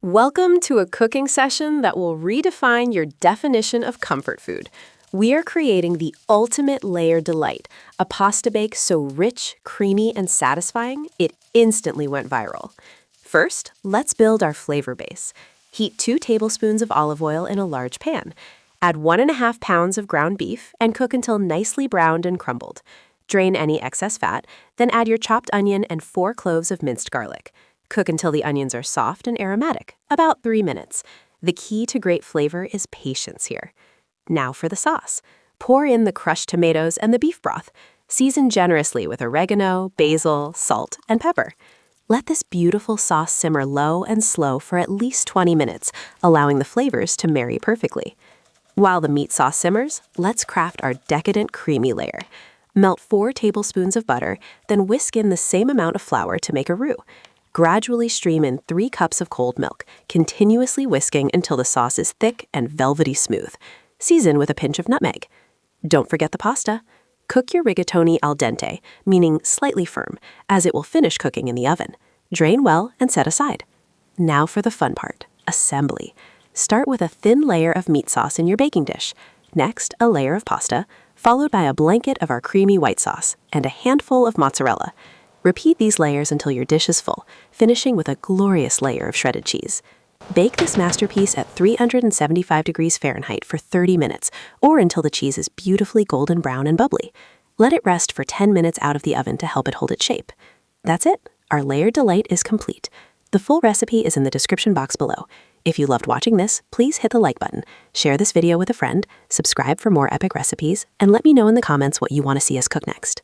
Welcome to a cooking session that will redefine your definition of comfort food. We are creating the ultimate layer delight, a pasta bake so rich, creamy, and satisfying, it instantly went viral. First, let's build our flavor base. Heat 2 tablespoons of olive oil in a large pan. Add 1.5 pounds of ground beef and cook until nicely browned and crumbled. Drain any excess fat, then add your chopped onion and 4 cloves of minced garlic. Cook until the onions are soft and aromatic, about 3 minutes. The key to great flavor is patience here. Now for the sauce. Pour in the crushed tomatoes and the beef broth. Season generously with oregano, basil, salt, and pepper. Let this beautiful sauce simmer low and slow for at least 20 minutes, allowing the flavors to marry perfectly. While the meat sauce simmers, let's craft our decadent creamy layer. Melt 4 tablespoons of butter, then whisk in the same amount of flour to make a roux. Gradually stream in 3 cups of cold milk, continuously whisking until the sauce is thick and velvety smooth. Season with a pinch of nutmeg. Don't forget the pasta. Cook your rigatoni al dente, meaning slightly firm, as it will finish cooking in the oven. Drain well and set aside. Now for the fun part, assembly. Start with a thin layer of meat sauce in your baking dish. Next, a layer of pasta, followed by a blanket of our creamy white sauce and a handful of mozzarella. Repeat these layers until your dish is full, finishing with a glorious layer of shredded cheese. Bake this masterpiece at 375 degrees Fahrenheit for 30 minutes, or until the cheese is beautifully golden brown and bubbly. Let it rest for 10 minutes out of the oven to help it hold its shape. That's it. Our layered delight is complete. The full recipe is in the description box below. If you loved watching this, please hit the like button, share this video with a friend, subscribe for more epic recipes, and let me know in the comments what you want to see us cook next.